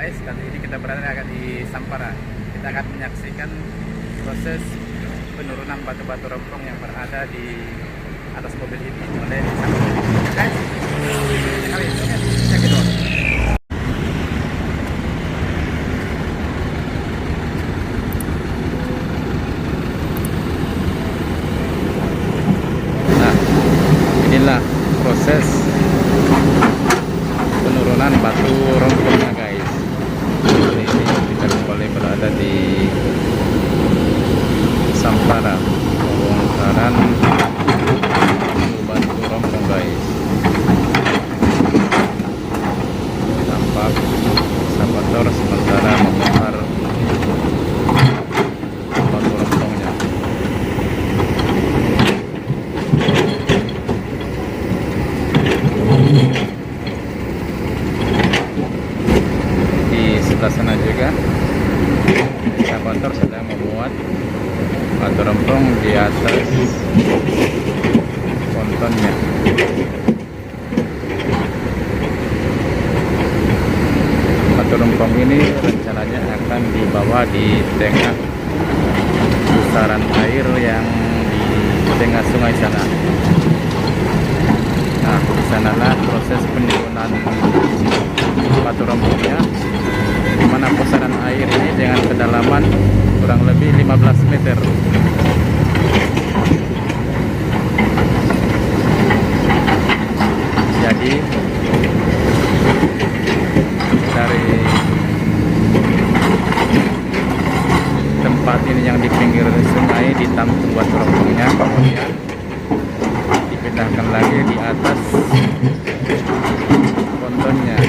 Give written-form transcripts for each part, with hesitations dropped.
guys, kali ini kita berada di Sampara. Kita akan menyaksikan proses penurunan batu-batu rempong yang berada di atas mobil ini mulai di Sampara. Guys, kali ini cek itu. Nah, inilah proses penurunan batu rompongnya guys. Ini kita kembali berada di Sampara, pembongkaran batu rompong guys. Tampak ekskavator sementara membongkar batu rompongnya. Sebelah sana juga ekskavator sedang memuat batu rempong di atas pontonnya. Batu rempong ini rencananya akan dibawa di tengah pusaran air yang di tengah sungai sana. Nah, di sanalah proses penurunan batu rempongnya, di mana pusaran air ini dengan kedalaman kurang lebih 15 meter. Jadi dari tempat ini yang di pinggir sungai ditampung batu rempongnya, kemudian dipindahkan lagi di atas pontonnya.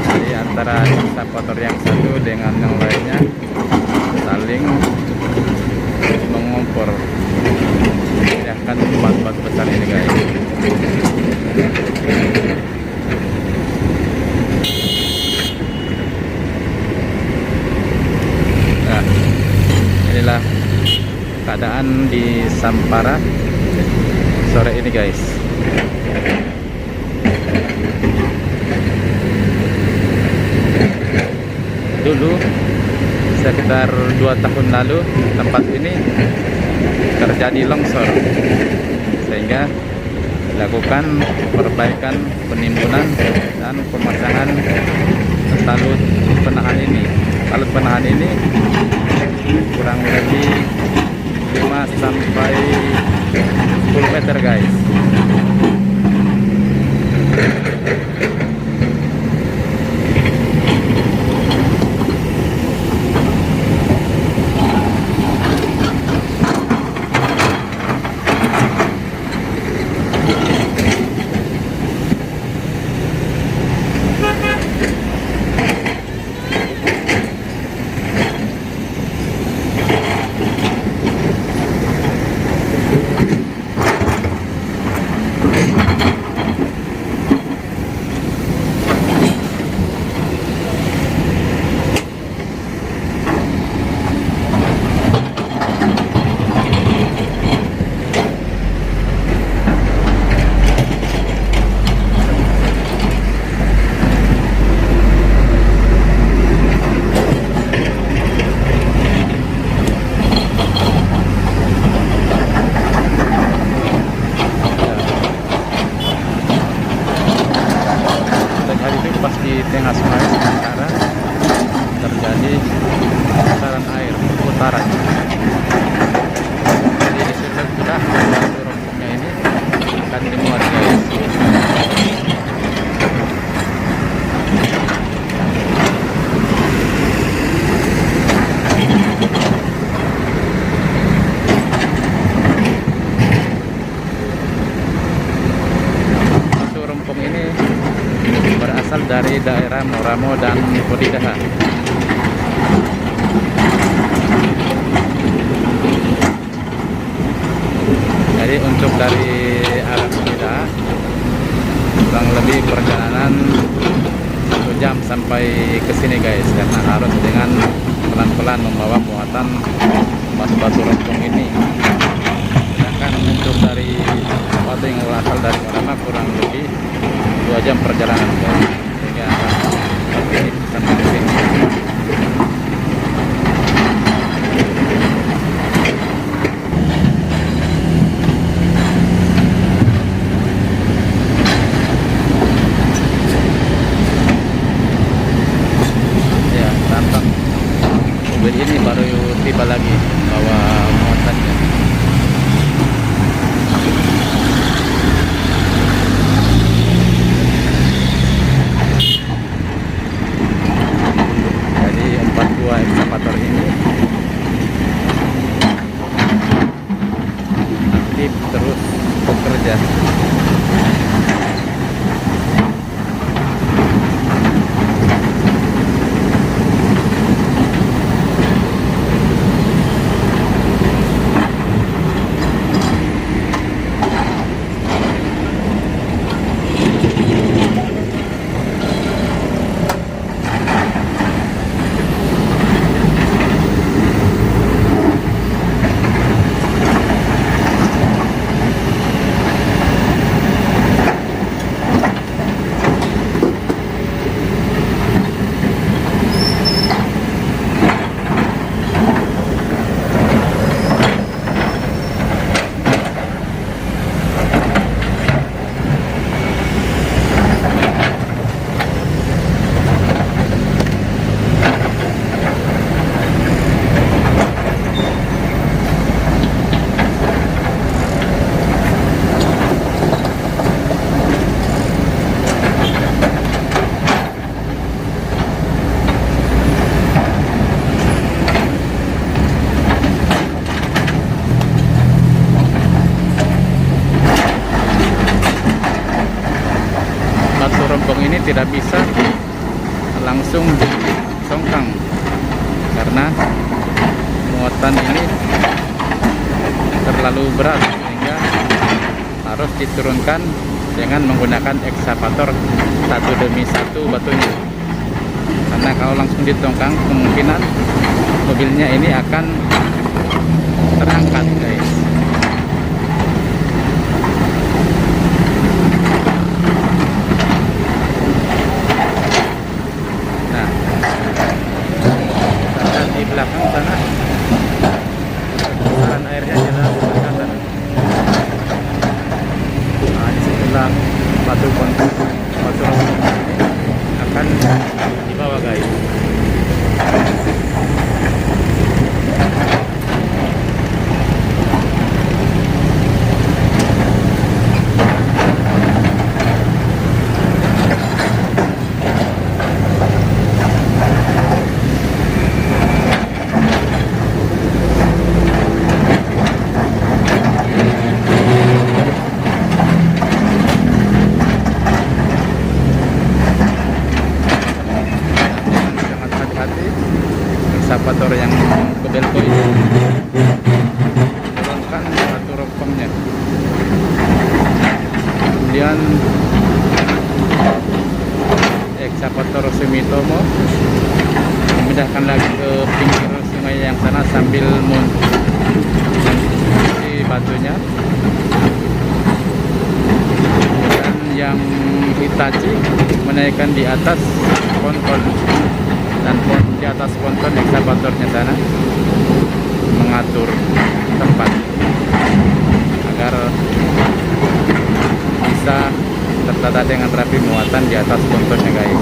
Jadi antara ekskavator yang satu dengan yang lainnya saling mengompor pindahkan batu-batu besar ini guys. Nah, inilah keadaan di Sampara sore ini guys. Dulu sekitar 2 tahun lalu tempat ini terjadi longsor, sehingga dilakukan perbaikan, penimbunan dan pemasangan talut penahan ini. Talut penahan ini kurang lebih 5 sampai 10 meter guys. Pas di tengah sungai sementara terjadi pusaran air, putaran. Jadi disitu sudah batu rompongnya ini akan dimuat guys. Batu rompong ini berasal dari daerah Moramo dan Podidaha. Jadi untuk dari arah Podidaha kurang lebih perjalanan 1 jam sampai ke sini guys, karena harus dengan pelan-pelan membawa muatan batu-batu rompong ini. Sedangkan untuk dari batu yang berasal dari Moramo kurang lebih 2 jam perjalanan guys, sehingga mobil ini baru tiba lagi bawa muatannya. Jadi 4 buah ekskavator ini aktif terus bekerja. Batu rempong ini tidak bisa langsung disongkang karena muatan ini terlalu berat sehingga harus diturunkan dengan menggunakan ekskavator satu demi satu batunya, karena kalau langsung ditongkang kemungkinan mobilnya ini akan terangkat guys. Di belakang sana saran airnya jelas kelihatan. Nah, disitulah batu akan dibawa guys. Ekskavator yang kebelko ini turunkan batu rempongnya, kemudian ekskavator Sumitomo memindahkan lagi ke pinggir sungai yang sana sambil mengisi batunya. Dan yang Hitachi menaikkan di atas ponton, dan di atas ponton ekskavatornya sana mengatur tempat agar bisa tertata dengan rapi muatan di atas pontonnya guys.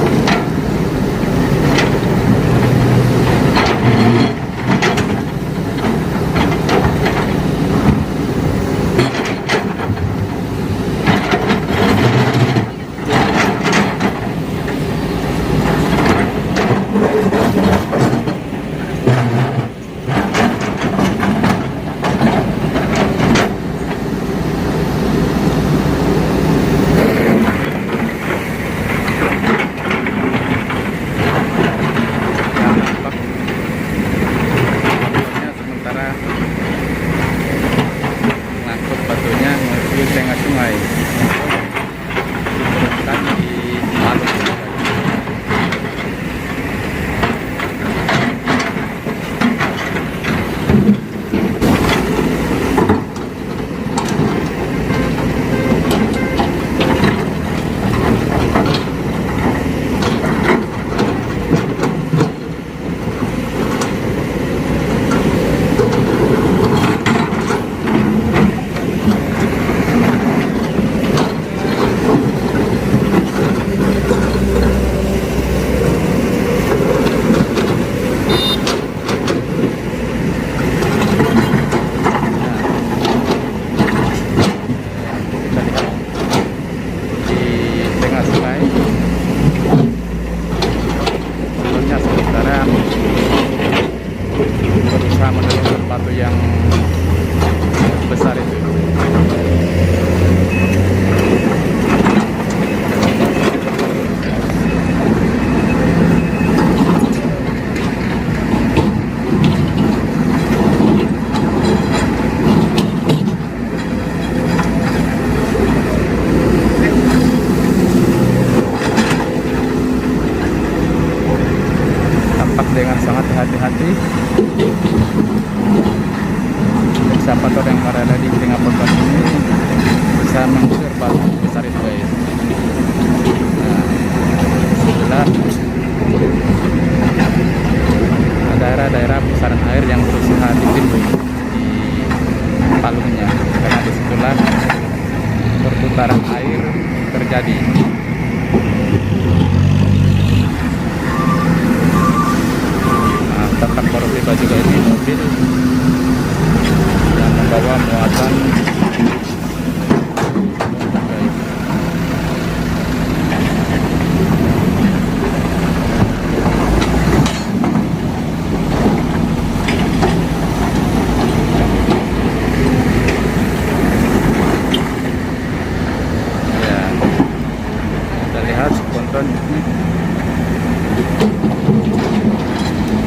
batu yang besar itu. Tampak dengan sangat hati-hati. Siapa tahu yang berada di tengah ponton ini bisa mengusir batu besar itu guys. Nah, sebelah daerah-daerah pusaran air yang berusaha ditimbun di palungnya, karena disitulah perputaran air terjadi. Nah, tampak baru tiba juga ini mobil yang membawa muatan ya, kita lihat ponton ini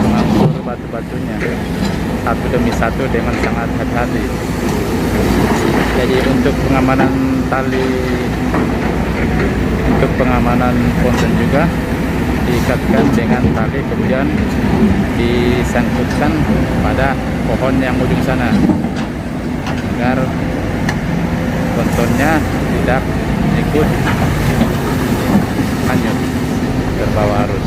mengangkut batu-batunya satu demi satu dengan sangat hati-hati. Jadi untuk pengamanan tali, untuk pengamanan ponton juga diikatkan dengan tali, kemudian disangkutkan pada pohon yang ujung sana agar pontonnya tidak ikut hanyut terbawa arus.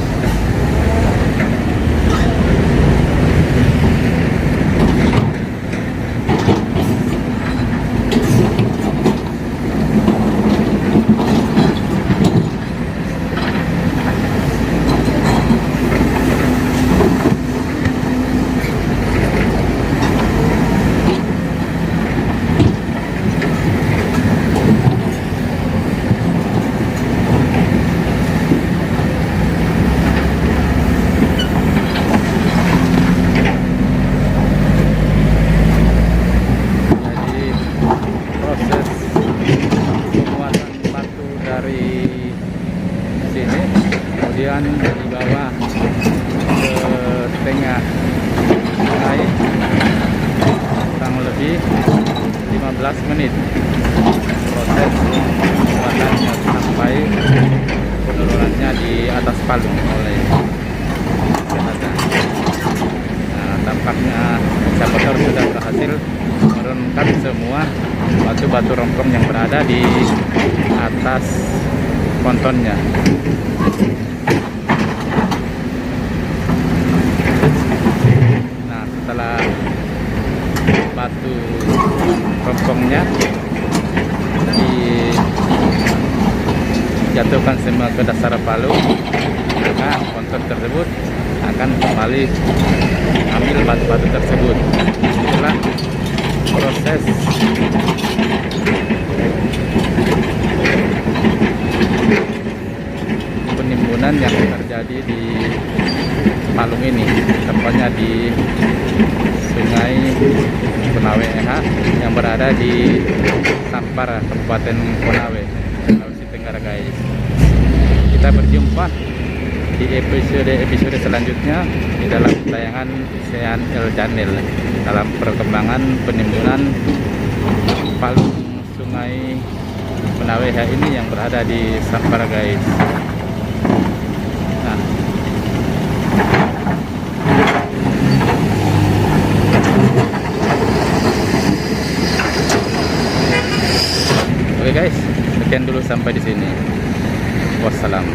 Kemudian dibawa ke tengah sungai kurang lebih 15 menit proses pembuatannya sampai penurunannya di atas palung oleh penata. Nah, tampaknya ekskavator sudah berhasil menurunkan semua batu-batu rongkong yang berada di atas pontonnya. Nah, setelah batu rongkongnya dijatuhkan semua ke dasar palung, maka ponton tersebut akan kembali ambil batu-batu tersebut. Itulah proses penimbunan yang terjadi di palung ini, tepatnya di Sungai Konawe EH yang berada di Sampar, Kabupaten Konawe, Sulawesi Tenggara guys. Kita berjumpa di episode selanjutnya di dalam tayangan Sean El Channel dalam perkembangan penimbunan palung Sungai Konawe EH ini yang berada di Sampar guys. Nah, oke guys, sekian dulu sampai di sini. Wassalam.